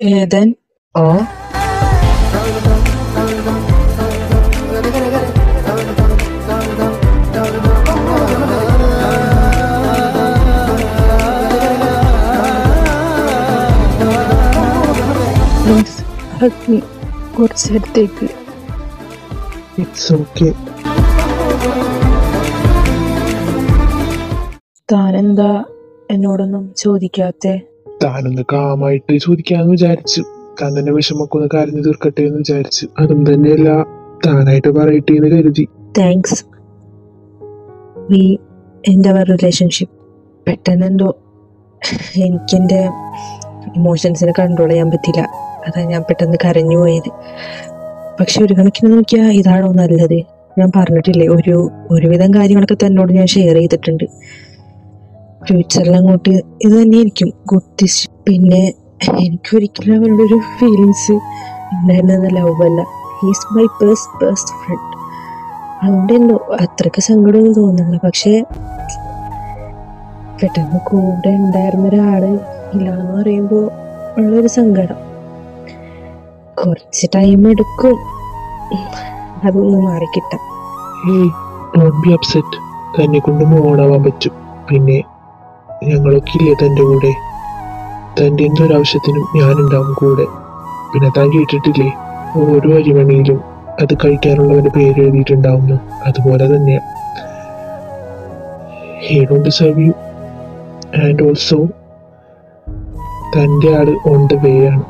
ഏതൻ ആ please help me കുറച്ച് നേരത്തേക്ക്. It's okay. താനെന്താ എന്നോടൊന്നും ചോദിക്കാത്തെ? താനൊന്ന് കാമായിട്ട് ചോദിക്കാന്ന് വിചാരിച്ചു. താൻ തന്നെ വിഷമൊക്കെ ഒന്ന് കരഞ്ഞു തീർക്കട്ടെ എന്ന് വിചാരിച്ചു. അതും തന്നെയല്ല, താനായിട്ട് പറയട്ടെ എന്ന് കരുതി. താങ്ക്സ്. വി എൻ്റെ റിലേഷൻഷിപ്പ് പെട്ടെന്നെന്തോ എനിക്കെൻ്റെ ഇമോഷൻസിനെ കൺട്രോൾ ചെയ്യാൻ പറ്റില്ല. അതാണ് ഞാൻ പെട്ടെന്ന് കരഞ്ഞു പോയത്. പക്ഷെ ഒരു കണക്കിന് നോക്കിയാൽ ഇതാണോ നല്ലത്? ഞാൻ പറഞ്ഞിട്ടില്ലേ, ഒരുവിധം കാര്യങ്ങളൊക്കെ തന്നോട് ഞാൻ ഷെയർ ചെയ്തിട്ടുണ്ട്. ഫ്യൂച്ചറിൽ അങ്ങോട്ട് ഇത് തന്നെയായിരിക്കും ഗുഡ് ഡിസിഷൻ. പിന്നെ എനിക്കൊരിക്കലും അവരുടെ ഒരു ഫീലിങ്സ് ഉണ്ടായിരുന്നത് ലവ് അല്ല. He's my best friend. അതുകൊണ്ട് എന്തോ അത്രയ്ക്ക് സങ്കടമൊന്നും തോന്നുന്നില്ല. പക്ഷേ പെട്ടെന്ന് കൂടെ ഉണ്ടായിരുന്ന ഒരാള് ഇല്ലാന്ന് പറയുമ്പോൾ ഉള്ളൊരു സങ്കടം കുറച്ച് ടൈം എടുക്കും അതൊന്ന് മാറിക്കിട്ടാം. Hey, don't be upset. തന്നെ കൊണ്ട് മോണാവാൻ പറ്റും. പിന്നെ ഞങ്ങളൊക്കെ ഇല്ലേ തൻ്റെ കൂടെ. തൻ്റെ എന്തൊരാവശ്യത്തിനും ഞാനുണ്ടാവും കൂടെ. പിന്നെ താൻ കേട്ടിട്ടില്ലേ, ഓരോ അരിമണിയിലും അത് കഴിക്കാനുള്ളവന്റെ പേര് എഴുതിയിട്ടുണ്ടാവുന്നു. അതുപോലെ തന്നെയാ. He don't deserve you and also തൻ്റെ ആള് ഓൺ ദ വേ ആണ്.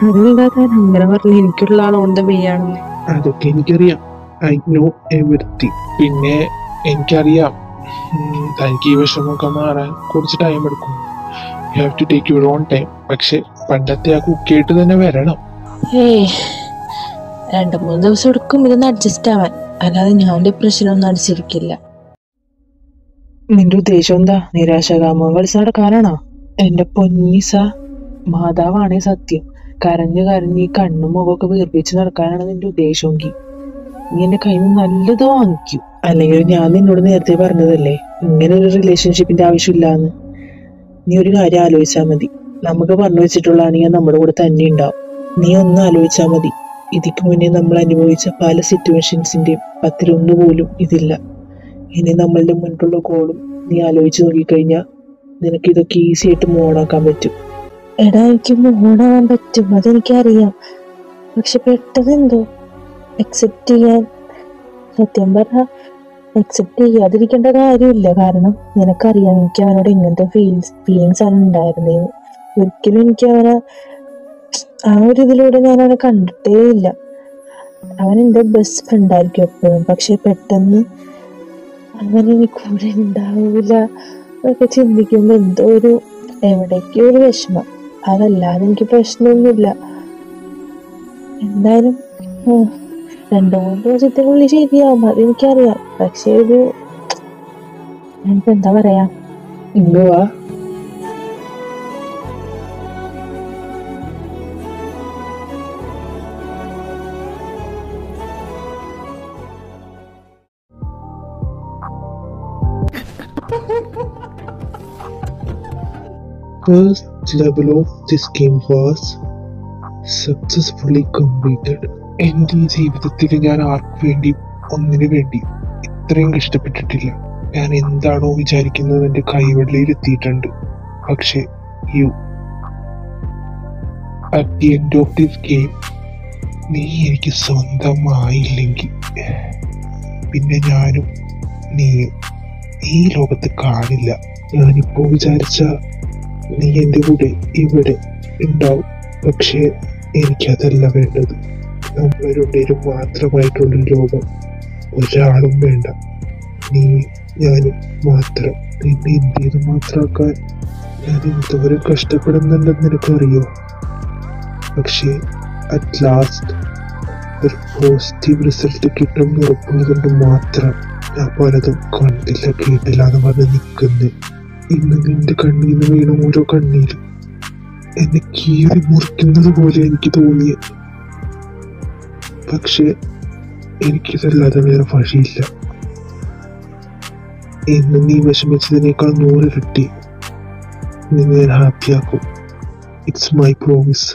അതെന്താ താൻ അങ്ങനെ പറഞ്ഞു? എനിക്കുള്ള ആൾ ഓൺ ദ വേ ആണെന്ന്. അതൊക്കെ എനിക്കറിയാം. I know everything. പിന്നെ എനിക്കറിയാം തനിക്ക് ഈ വിഷമമൊക്കെ മാറാൻ കുറച്ച് ടൈം എടുക്കും. You have to take your own time. പക്ഷെ പണ്ടത്തെ ആ കുക്കിയായിട്ട് തന്നെ വരണം. ഏയ് 2-3 ദിവസം എടുക്കും ഇതൊന്ന് അഡ്ജസ്റ്റ് ആവാൻ. അല്ലാതെ ഞാൻ ഡിപ്രഷനൊന്നും അടിച്ചിരിക്കില്ല. നിന്റെ ഉദ്ദേശം എന്താ? നിരാശാകാമം കളിച്ച് നടക്കാനാണോ? എന്റെ പൊന്നീസ, മാതാവാണേ സത്യം. കരഞ്ഞു കരഞ്ഞ് ഈ കണ്ണും മുഖമൊക്കെ വീർപ്പിച്ച് നടക്കാനാണ് നിന്റെ ഉദ്ദേശമെങ്കിൽ നീ എന്റെ കയ്യിൽ നിന്ന് നല്ലത് വാങ്ങിക്കും. അല്ലെങ്കിൽ ഞാൻ നിന്നോട് നേരത്തെ പറഞ്ഞതല്ലേ ഇങ്ങനെ ഒരു റിലേഷൻഷിപ്പിന്റെ ആവശ്യമില്ലാന്ന്. നീ ഒരു കാര്യം ആലോചിച്ചാൽ മതി. നമുക്ക് പറഞ്ഞു വെച്ചിട്ടുള്ളതാണെങ്കിൽ നമ്മുടെ കൂടെ തന്നെ ഉണ്ടാവും. നീ ഒന്ന് ആലോചിച്ചാൽ മതി. ഇതിക്ക് മുന്നേ നമ്മൾ അനുഭവിച്ച പല സിറ്റുവേഷൻസിന്റെയും 10-1 പോലും ഇതില്ല. ഇനി നമ്മളുടെ മുൻപുള്ള കോളും നീ ആലോചിച്ച് നോക്കിക്കഴിഞ്ഞാൽ നിനക്ക് ഇതൊക്കെ ഈസി ആയിട്ട് മോണാക്കാൻ പറ്റും. എടാ, എനിക്ക് മോണാവാൻ പറ്റും, അതെനിക്കറിയാം. പക്ഷെ പെട്ടെന്ന് എന്തോ അക്സെപ്റ്റ് ചെയ്യാൻ, സത്യം പറഞ്ഞ അക്സെപ്റ്റ് ചെയ്യാതിരിക്കേണ്ട കാര്യമില്ല. കാരണം നിനക്കറിയാം എനിക്ക് അവനോട് എങ്ങനത്തെ ഫീലിങ്സ് ആണ് ഉണ്ടായിരുന്നതെന്ന്. ഒരിക്കലും എനിക്ക് അവനെ ആ ഒരു ഇതിലൂടെ ഞാൻ അവനെ കണ്ടിട്ടേ ഇല്ല. അവൻ എൻ്റെ ബെസ്റ്റ് ഫ്രണ്ട് ആയിരിക്കും എപ്പോഴും. പക്ഷെ പെട്ടെന്ന് അവൻ എനിക്ക് കൂടെ ഉണ്ടാവില്ല എന്നൊക്കെ ചിന്തിക്കുമ്പോൾ എന്തോ ഒരു എവിടേക്കോ ഒരു വിഷമം. അതല്ലാതെ എനിക്ക് പ്രശ്നമൊന്നുമില്ല. എന്തായാലും 2-3 ദിവസത്തിനുള്ളിൽ ശരിയാവും, അതെനിക്കറിയാം. പക്ഷെ എനിക്ക് എന്താ പറയാ, ഇന്നുവാ first level of this game was successfully completed. എൻ്റെ ജീവിതത്തിൽ ഞാൻ ആർക്കു വേണ്ടി ഒന്നിനു വേണ്ടി ഇത്രയും കഷ്ടപ്പെട്ടിട്ടില്ല. ഞാൻ എന്താണോ വിചാരിക്കുന്നത് എൻ്റെ കൈവെള്ളയിൽ എത്തിയിട്ടുണ്ട്. പക്ഷെ at the end of this game നീ എനിക്ക് സ്വന്തമായില്ലെങ്കിൽ പിന്നെ ഞാനും നീയും ഈ ലോകത്ത് കാണില്ല. ഞാനിപ്പോ വിചാരിച്ച നീ എൻ്റെ കൂടെ ഇവിടെ ഉണ്ടാവും. പക്ഷെ എനിക്കതല്ല വേണ്ടത്. നമ്മൾ രണ്ടുപേരും മാത്രമായിട്ടുള്ള ലോകം. ഒരാളും വേണ്ട, നീ ഞാനും മാത്രം. നിന്നെ എന്റേത് മാത്രമാക്കാൻ ഞാൻ എന്തോരം കഷ്ടപ്പെടുന്നുണ്ടെന്ന് നിനക്കറിയോ? പക്ഷേ അറ്റ് ലാസ്റ്റ് ഒരു പോസിറ്റീവ് റിസൾട്ട് കിട്ടുമെന്ന് ഉറപ്പുള്ളതുകൊണ്ട് മാത്രം ഞാൻ പലതും കണ്ടില്ല കേട്ടില്ല എന്ന് പറഞ്ഞ് നിൽക്കുന്നു. ഇന്ന് നിന്റെ കണ്ണിൽ നിന്ന് വീണ ഓരോ കണ്ണീരും എന്നെ കീറി മുറിക്കുന്നത് പോലെ എനിക്ക് തോന്നിയ. പക്ഷെ എനിക്കിതല്ലാതെ വേറെ വഴിയില്ല. ഇന്ന് നീ വിഷമിച്ചതിനേക്കാൾ 100 ഇരട്ടി നിന്നെ ഞാൻ ഹാപ്പിയാക്കും. It's my promise.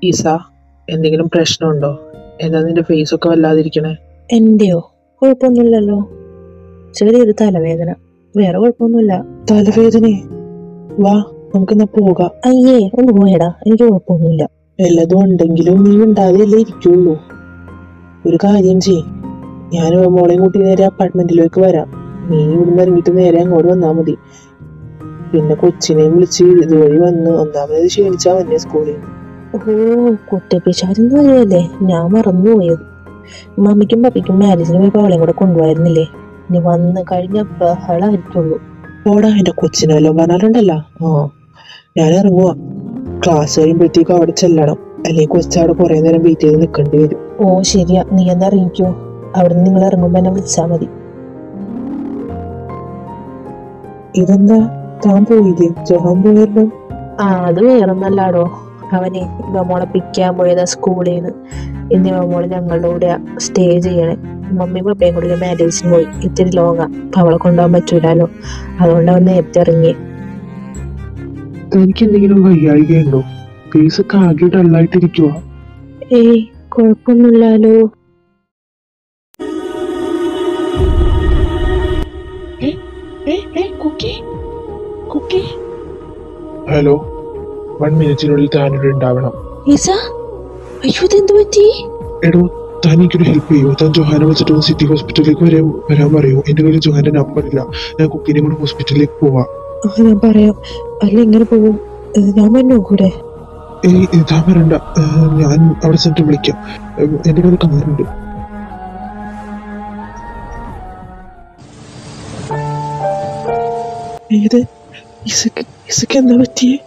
ഈസ, എന്തെങ്കിലും പ്രശ്നമുണ്ടോ? എന്താ നിന്റെ ഫേസ് ഒക്കെ വല്ലാതിരിക്കണേ? എന്റെയോ? കുഴപ്പമൊന്നുമില്ലല്ലോ. ചെറിയൊരു തലവേദന, വേറെ കുഴപ്പമൊന്നുമില്ല. തലവേദനേ? വാ, നമുക്കെന്നാ പോകാം. അയ്യേ, ഒന്ന് പോയടാ, എനിക്ക് കുഴപ്പമൊന്നുമില്ല. വല്ലതും ഉണ്ടെങ്കിലും നീ ഉണ്ടാതെയല്ലേ ഇരിക്കുള്ളൂ. ഒരു കാര്യം ചെയ്, ഞാൻ മോളെയും കൂട്ടി നേരെ അപ്പാർട്ട്മെന്റിലേക്ക് വരാം. നീ ഇവിടുന്ന് ഇറങ്ങിയിട്ട് നേരെ അങ്ങോട്ട് വന്നാൽ മതി. പിന്നെ കൊച്ചിനെയും വിളിച്ച് ഇതുവഴി വന്ന് ഒന്നാമത് ക്ഷീണിച്ചാ വന്നെ സ്കൂളിൽ. ഓ, കുട്ടിപ്പിശാരെന്ന് പറയുമല്ലേ, ഞാൻ മറന്നുപോയത്. മമ്മിക്കും പപ്പിക്കും മാരേജിന് പോയപ്പോ അവളെയും കൂടെ കൊണ്ടുപോയിരുന്നില്ലേ? ഇനി വന്ന് കഴിഞ്ഞ ബഹളായിരിക്കുള്ളൂ. പോടാ, എന്റെ കൊച്ചിനെ വല്ലതും പറഞ്ഞാലുണ്ടല്ലോ. ഞാൻ ഇറങ്ങുക. ക്ലാസ് കഴിയുമ്പോഴത്തേക്കും അവിടെ ചെല്ലണം, അല്ലെങ്കിൽ കൊച്ചവിടെ കുറെ നേരം വെയിറ്റ് ചെയ്ത് നിൽക്കേണ്ടി വരും. ഓ ശരിയാ, നീ എന്താ അറിയിക്കോ? അവിടെ നിന്ന് നിങ്ങൾ ഇറങ്ങുമ്പോ എന്നെ വിളിച്ചാ മതി. ഇതെന്താ താൻ പോയില്ലേ? ജഹാൻ പോയല്ലോ. അത് വേറൊന്നല്ലാടോ, അവനെ ഇവമോളെ പിക്കാൻ പോയതാ സ്കൂളിൽ നിന്ന്. ഇന്ന് ഇവമോള് ഞങ്ങളുടെ കൂടെ സ്റ്റേ ചെയ്യണേ. മമ്മിയും പപ്പയും കൂടി മാരേജിന് പോയി. ഇത്തിരി ലോങ്ങാ, അപ്പൊ അവളെ കൊണ്ടുപോകാൻ പറ്റൂലോ. അതുകൊണ്ട് അവൻ നേരത്തെ ഇറങ്ങി. തനിക്ക് എന്തെങ്കിലും വയ്യാഴികയുണ്ടോ? ഫേസ് ഒക്കെ ആകെ ഡള്ളായിട്ടിരിക്കുക. ഏയ്, കുഴപ്പമൊന്നുമില്ലല്ലോ. ഹലോ, 1 മിനിറ്റിനുള്ളിൽ താനിവിടെ ഉണ്ടാവണം. ഈസ, അയ്യോ ഇതെന്ത് പറ്റി? എടോ, താൻ എനിക്കൊരു ഹെൽപ്പ് ചെയ്യൂ. താൻ ജോഹാനെ വെച്ചിട്ട് സിറ്റി ഹോസ്പിറ്റലിലേക്ക് വരാൻ പറയൂ. എന്റെ കയ്യിൽ ജോഹാന്റെ നമ്പർ ഇല്ല. ഞാൻ കുക്കിനെ കൂടെ ഹോസ്പിറ്റലിലേക്ക് പോവാം. ഞാൻ പറയാം. അല്ല എങ്ങനെ പോകും? ഞാൻ വന്നോ കൂടെ? താൻ വരണ്ട, ഞാൻ അവിടെ ചെന്നിട്ട് വിളിക്കാം. എന്റെ കയ്യിൽ കാറുണ്ട്. എന്താ പറ്റിയേ?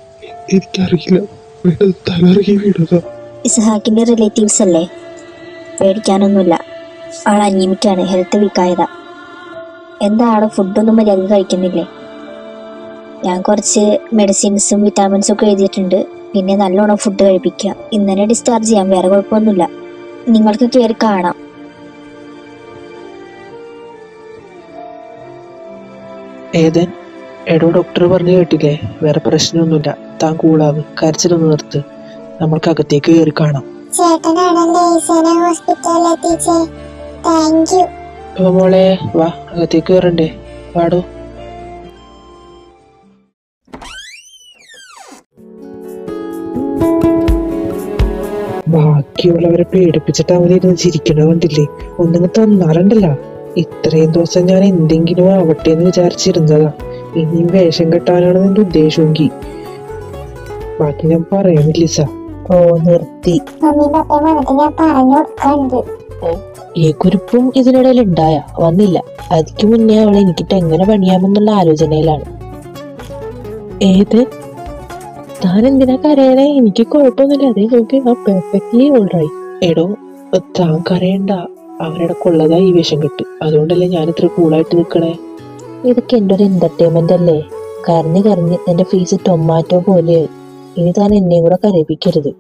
എനിക്കറിയില്ല, തലറിയ വീടതാ. ഇസ്ഹാക്കിന്റെ റിലേറ്റീവ്സ് അല്ലേ? പേടിക്കാനൊന്നുമില്ല. ആൾ അനീമിക്കാണ്, ഹെൽത്ത് വീക്കായതാ. എന്താ ആള് ഫുഡൊന്നും മര്യാദ കഴിക്കുന്നില്ലേ? ഞാൻ കുറച്ച് മെഡിസിൻസും വിറ്റാമിൻസും ഒക്കെ എഴുതിയിട്ടുണ്ട്. പിന്നെ നല്ലോണം ഫുഡ് കഴിപ്പിക്കുക. ഇന്ന് തന്നെ ഡിസ്ചാർജ് ചെയ്യാം, വേറെ കുഴപ്പമൊന്നുമില്ല. നിങ്ങൾക്ക് കയറി കാണാം. ഏതൻ, എടോ ഡോക്ടർ പറഞ്ഞു കേട്ടില്ലേ, വേറെ പ്രശ്നമൊന്നുമില്ല. താൻ കൂളാവ്, കരച്ചിലൊന്ന് നിർത്ത്. നമ്മൾക്ക് അകത്തേക്ക് കയറി കാണാം. മോളെ വാ, അകത്തേക്ക് കയറണ്ടേ? വാടോ. ബാക്കിയുള്ളവരെ പേടിപ്പിച്ചിട്ട് അവനിരുന്ന് ചിരിക്കണ കണ്ടില്ലേ? ഒന്നിങ്ങ് തന്നാലുണ്ടല്ല. ഇത്രയും ദിവസം ഞാൻ എന്തെങ്കിലും ആവട്ടെ എന്ന് വിചാരിച്ചിരുന്നതാ. ഇനിയും വേഷം കെട്ടാനാണ് നിന്റെ ഉദ്ദേശമെങ്കിൽ ബാക്കി ഞാൻ പറയുന്നില്ല സാർ. ഓ നിർത്തി. ഈ കുരിപ്പും ഇതിനിടയിൽ ഉണ്ടായ വന്നില്ല. അതിക്ക് മുന്നേ അവളെ എനിക്കിട്ട് എങ്ങനെ പണിയാമെന്നുള്ള ആലോചനയിലാണ്. ഏത് താൻ എന്തിനാ കരയണേ? എനിക്ക് കുഴപ്പമൊന്നുമില്ല. അതേ നോക്കി, ആ പെർഫെക്റ്റ്ലി ഓൾറൈറ്റ്. എടോ, താൻ കരയണ്ട. അവരുടെ കൊള്ളതാ ഈ വേഷം കെട്ട്. അതുകൊണ്ടല്ലേ ഞാൻ ഇത്ര കൂളായിട്ട് നിൽക്കണേ. ഇതൊക്കെ എൻ്റെ ഒരു എന്റർടൈൻമെന്റ് അല്ലേ? കരഞ്ഞ് കരഞ്ഞ് എന്റെ ഫേസ് ടൊമാറ്റോ പോലെയായി. ഇനി താൻ എന്നെയും കൂടെ കരയിപ്പിക്കരുത്.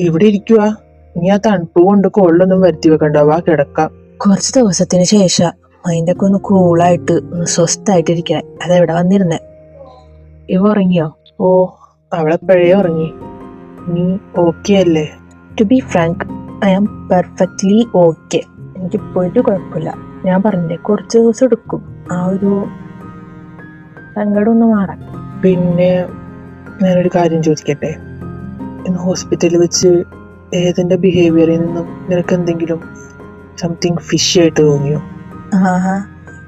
ഇവിടെ ഇരിക്കുക. ഇനി ആ തണുപ്പ് കൊണ്ട് കോളിലൊന്നും വരുത്തി വെക്കണ്ട. വാ, കിടക്കാം. കുറച്ച് ദിവസത്തിന് ശേഷം മൈൻഡ് ഒക്കെ ഒന്ന് കൂളായിട്ട് ഒന്ന് സ്വസ്ഥായിട്ടിരിക്കണേ. അതെവിടെ വന്നിരുന്നേ? ഇവ ഉറങ്ങിയോ? ഓ, അവളെപ്പോഴേ ഉറങ്ങി. നീ ഓക്കെ അല്ലേ? To be frank, I am perfectly okay. എനിക്ക് പോയിട്ട് കുഴപ്പമില്ല. ഞാൻ പറഞ്ഞില്ലേ, കുറച്ച് ദിവസം എടുക്കും ആ ഒരു സങ്കടം ഒന്ന് മാറാൻ. പിന്നെ ഞാനൊരു കാര്യം ചോദിക്കട്ടെ? ഇന്ന് ഹോസ്പിറ്റലിൽ വെച്ച് ഏതിന്റെ ബിഹേവിയറിൽ നിന്നും നിനക്ക് എന്തെങ്കിലും സംതിങ് ഫിഷി ആയിട്ട് തോന്നിയോ?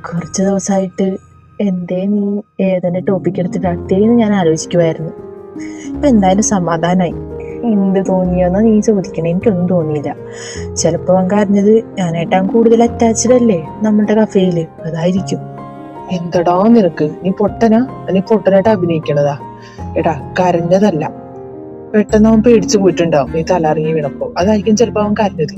കുറച്ച് ദിവസമായിട്ട് എന്തേ നീ ഏതെന്റെ ടോപ്പിക് എടുത്തിട്ട് അട്ടേന്ന് ഞാൻ ആലോചിക്കുമായിരുന്നു. ഇപ്പൊ എന്തായാലും സമാധാനായി. എന്ത് തോന്നിയോന്നാ നീ ചോദിക്കണേ? എനിക്കൊന്നും തോന്നിയില്ല. ചിലപ്പോ അവൻ കരഞ്ഞത് ഞാനായിട്ടാൻ കൂടുതൽ അറ്റാച്ച്ഡ് അല്ലേ നമ്മളുടെ കഫേയില്, അതായിരിക്കും. എന്തടാ നിനക്ക്? നീ പൊട്ടനാ? നീ പൊട്ടനായിട്ട് അഭിനയിക്കണതാ. എടാ കരഞ്ഞതല്ല, പെട്ടെന്ന് അവൻ പേടിച്ചു പോയിട്ടുണ്ടാവും നീ തലറിങ്ങി വീണപ്പോ. അതായിരിക്കും ചിലപ്പോ അവൻ കരഞ്ഞത്.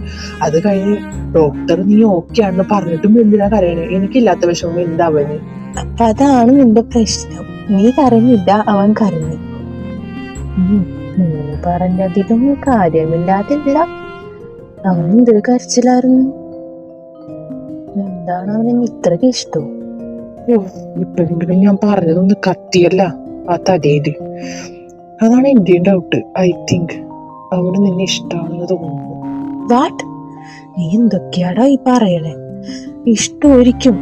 അത് കഴിഞ്ഞ് ഡോക്ടർ നീ ഓക്കെ ആണെന്ന് പറഞ്ഞിട്ടും എന്തിനാ കരയണേ? എനിക്കില്ലാത്ത വിഷമം എന്താ അവന്? അപ്പൊ അതാണ് നിന്റെ പ്രശ്നം. നീ കരഞ്ഞില്ല, അവൻ കരഞ്ഞു. നീ പറഞ്ഞതിലും കാര്യമില്ലാതില്ല. അവൻ എന്തൊരു കരച്ചിലായിരുന്നു. എന്താണ് അവന് ഇത്രയ്ക്ക് ഇഷ്ടം? ഇപ്പോഴെങ്കിലും ഞാൻ പറഞ്ഞതൊന്ന് കത്തിയല്ല ആ തലയില്. അതാണ് എന്റെയും ഡൗട്ട്. ഐ തിങ്ക് അവന് നിന്നെ ഇഷ്ടമാണെന്ന് തോന്നുന്നു. വാട്ട്? നീ എന്തൊക്കെയാടാ ഈ പറയണേ? ഇഷ്ടമായിരിക്കും,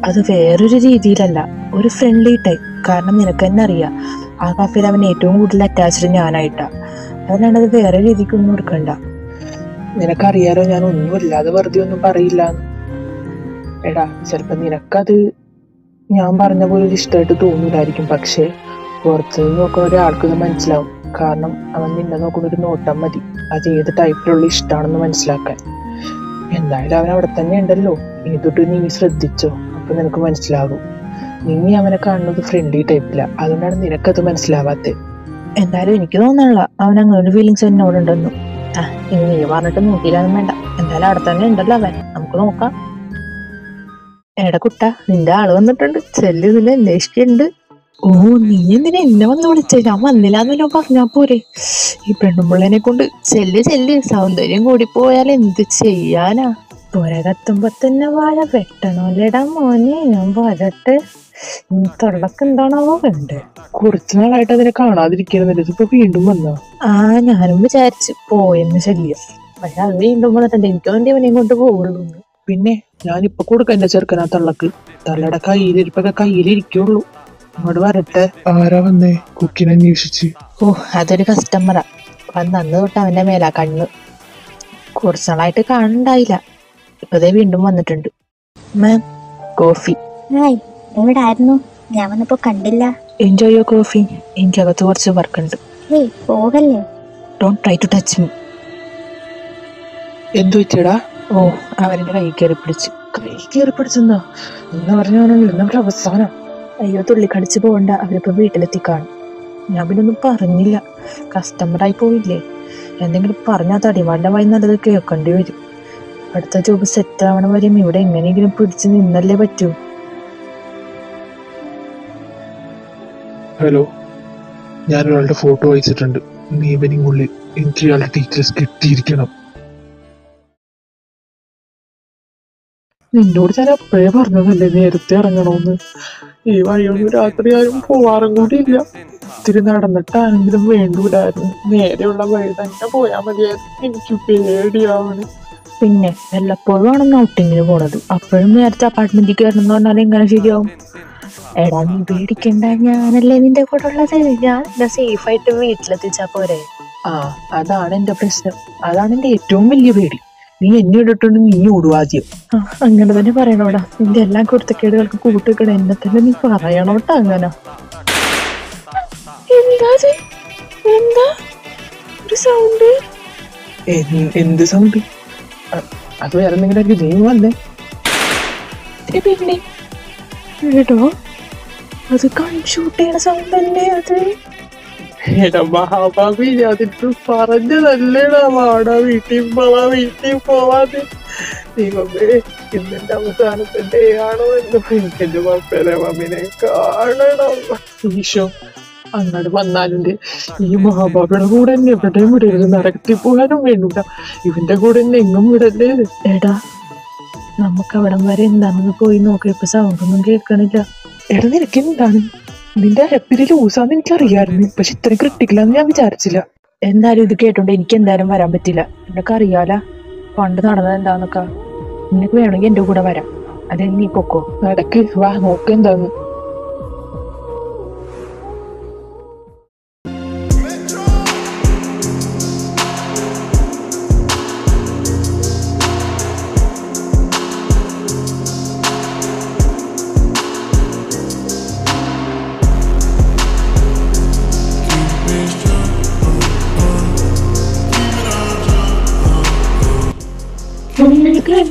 അത് വേറൊരു രീതിയിലല്ല, ഒരു ഫ്രണ്ട്ലി ടൈപ്പ്. കാരണം നിനക്ക് തന്നെ അറിയാം, ആ കഫേയിൽ അവൻ ഏറ്റവും കൂടുതൽ അറ്റാച്ച്ഡ് ഞാനായിട്ടാ. അതിനാണത് വേറെ രീതിക്കൊന്നും എടുക്കണ്ട. നിനക്കറിയാലോ ഞാൻ ഒന്നുമില്ലാതെ വെറുതെ ഒന്നും പറയില്ല. എടാ ചിലപ്പോ നിനക്കത് ഞാൻ പറഞ്ഞ പോലെ ഒരു ഇഷ്ടമായിട്ട് തോന്നില്ലായിരിക്കും, പക്ഷെ പുറത്ത് നോക്കുന്ന ഒരാൾക്കത് മനസ്സിലാവും. കാരണം അവൻ നിന്നെ നോക്കുന്ന ഒരു നോട്ടം മതി അത് ഏത് ടൈപ്പിലുള്ള ഇഷ്ടമാണെന്ന് മനസ്സിലാക്കാൻ. എന്തായാലും അവൻ അവിടെ തന്നെ ഉണ്ടല്ലോ, ഇനി തൊട്ട് നീ ശ്രദ്ധിച്ചോ, അപ്പൊ നിനക്ക് മനസ്സിലാകും. നീ അവനെ കാണുന്നത് ഫ്രണ്ട്ലി ടൈപ്പില്ല, അതുകൊണ്ടാണ് നിനക്കത് മനസ്സിലാവാത്തത്. എന്തായാലും എനിക്ക് തോന്നണില്ല അവൻ അങ്ങനെ ഒരു ഫീലിങ്സ് എന്നോടുണ്ടെന്നു. ഇനി നീ പറഞ്ഞിട്ട് നോക്കിയില്ലാന്നും വേണ്ട, എന്തായാലും അവിടെ തന്നെ ഉണ്ടല്ലോ അവൻ, നമുക്ക് നോക്കാം. എടാ കുട്ട, നിന്റെ ആള് വന്നിട്ടുണ്ട്, ചെല്ലു നിന്നെ അന്വേഷിക്കുന്നുണ്ട്. ഓ, നീ എന്തിനാ എന്നെ വന്ന് വിളിച്ചേ? ഞാൻ വന്നില്ലാന്നല്ലോ പറഞ്ഞാ പോരെ. ഈ പെണ്ണുമ്പിള്ളനെ കൊണ്ട് ചെല്ല് സൗന്ദര്യം കൂടി പോയാൽ എന്ത് ചെയ്യാനാ? പുരകത്തുമ്പോ തന്നെ വാഴ വെട്ടണോല്ലേടാ മോനെ. ഞാൻ വരട്ടെ, നീ തൊള്ളക്ക് എന്താണാവോ വേണ്ടേ? കുറച്ചു നാളായിട്ട് അതിനെ കാണാതിരിക്കുന്നില്ല, ഇതിപ്പോ വീണ്ടും വന്നോ? ഞാനും വിചാരിച്ചു പോയെന്ന് ശല്യം, പക്ഷെ അത് വീണ്ടും വന്നിട്ടുണ്ട്. എനിക്ക് വേണ്ടി അവനെയും കൊണ്ട് പോവുള്ളൂ. പിന്നെ ഞാനിപ്പൊ കൊടുക്ക എന്റെ ചെറുക്കനാ തള്ളക്ക്. തള്ളയുടെ കയ്യിലിരിപ്പൊക്കെ കയ്യിലിരിക്കുള്ളൂ. ഇങ്ങോട്ട് വരട്ടെ. ആരാ വന്നേ? കുക്കിനെ അന്വേഷിച്ച്. അതൊരു കസ്റ്റമറാ. വന്ന് തൊട്ട് അവന്റെ മേലാ കണ്ണ്. കുറച്ചു നാളായിട്ട് കാണണ്ടായില്ല, ഇപ്പതേ വീണ്ടും വന്നിട്ടുണ്ട്. മാം, കോഫി. ഹായ്, എവിടെ ആയിരുന്നു? ഞാൻ വന്നപ്പോ കണ്ടില്ല. എൻജോയ് യുവർ കോഫി, എനിക്കകത്ത് കുറച്ച് വർക്ക് ഉണ്ട്. ഹേയ്, പോകല്ലേ. Don't try to touch me. എന്തു വെച്ചടാ? അവരുടെ കൈ കയറി പിടിച്ചു. കൈ കയറി പിടിച്ചെന്നാ എന്ന് പറഞ്ഞാണെങ്കിൽ നമ്മുടെ അവസാനം. അയ്യോ, തുള്ളിക്കടിച്ച് പോകണ്ട, അവരിപ്പോ വീട്ടിലെത്തി കാണും. ഞാൻ പിന്നെ ഒന്നും പറഞ്ഞില്ല, കസ്റ്റമറായി പോയില്ലേ. എന്തെങ്കിലും പറഞ്ഞാൽ തടിമാരുടെ വായി നല്ലത് കേൾക്കേണ്ടി വരും. അടുത്ത ജോബ് സെറ്റ് ആവണ വരെയും ഇവിടെ എങ്ങനെയെങ്കിലും പിടിച്ച് നിന്നല്ലേ പറ്റൂ. ഹലോ, ഞാൻ ഒരാളുടെ ഫോട്ടോ അയച്ചിട്ടുണ്ട്. ഈവനിങ് ഉള്ളിൽ എനിക്ക് ഇയാളുടെ ടീച്ചേഴ്സ് കിട്ടിയിരിക്കണം. നിന്നോട് ഞാൻ അപ്പോഴേ പറഞ്ഞതല്ലേ നേരത്തെ ഇറങ്ങണോന്ന്. ഈ വഴിയൊന്നും രാത്രി ആരും പോവാറും കൂടി ഇല്ല. ഇത്തിരി നടന്നിട്ടാണെങ്കിലും വേണ്ടൂലായിരുന്നു. നേരെയുള്ള വഴി തന്നെ പോയാൽ മതിയായിരുന്നു. എനിക്ക് പേടിയാവണ്. പിന്നെ വല്ലപ്പോഴും ആണെന്ന് ഔട്ടിങ്ങിന് പോണത്, അപ്പോഴും നേരത്തെ അപ്പാർട്ട്മെന്റിൽ കയറണം എന്ന് പറഞ്ഞാൽ എങ്ങനെ ശരിയാവും? എടാ നീ പേടിക്കണ്ട, ഞാനല്ലേ നിന്റെ കൂടെ ഉള്ളത്. ഞാൻ എന്നെ സേഫ് ആയിട്ട് വീട്ടിലെത്തിച്ചാ പോരെ. അതാണ് എന്റെ പ്രശ്നം. അതാണ് എന്റെ ഏറ്റവും വലിയ പേടി. നീ എന്നെ ഇട്ടിട്ടുണ്ട്, നീ ഓടുവാദ്യം. അങ്ങനെ തന്നെ പറയണോടാ. നിന്റെ എല്ലാ കുരുത്തക്കേടുകൾക്ക് കൂട്ടിക്കണ എന്നെ തന്നെ നീ പറയണോട്ടാ. അങ്ങനെ എന്താ ഒരു സൗണ്ട്? എന്ത് സൗണ്ട്? അത് വേറെ എന്തെങ്കിലും നീ വന്നേ. പിന്നെ കേട്ടോ, അത് കൺഷൂട്ട് ചെയ്യണ സൗണ്ട് അല്ലേ അത്? എടാ മഹാഭാവി, അതിട്ട് പറഞ്ഞതല്ലേടാ വാടാ വീട്ടിൽ പോവാതെ. ദൈവമേ, ഇന്നെന്റെ അവസാനത്തെ ഡേ ആണോ എന്ന് എന്റെ മക്കളെ മമ്മിനെ കാണണം. ഈശോ, അങ്ങോട്ട് വന്നാലും ഈ മഹാഭാവിയുടെ കൂടെ എന്നെ എവിടെയും വിടരുത്. നടത്തി പോകാനും വേണ്ടൂല, ഇവന്റെ കൂടെ എന്നെ എങ്ങും വിടല്ലേ. എടാ, നമുക്ക് അവിടം വരെ എന്താണെന്ന് പോയി നോക്കിയപ്പോ സൗണ്ട് ഒന്നും കേൾക്കണില്ല. എടാ നിനക്ക് എന്താണ്? നിന്റെ എപ്പിരി ലൂസാന്ന് എനിക്കറിയായിരുന്നു, പക്ഷെ ഇത്രയും ക്രിട്ടിക്കലാന്ന് ഞാൻ വിചാരിച്ചില്ല. എന്തായാലും ഇത് കേട്ടോണ്ട് എനിക്ക് എന്തായാലും വരാൻ പറ്റില്ല. എന്നൊക്കെ അറിയാല പണ്ട് നടന്നത് എന്താന്നൊക്കെ. നിനക്ക് വേണമെങ്കിൽ എന്റെ കൂടെ വരാം, അതെ നീ പൊക്കോ. നടക്ക്, വാ നോക്ക് എന്താന്ന്. മുരുകൻ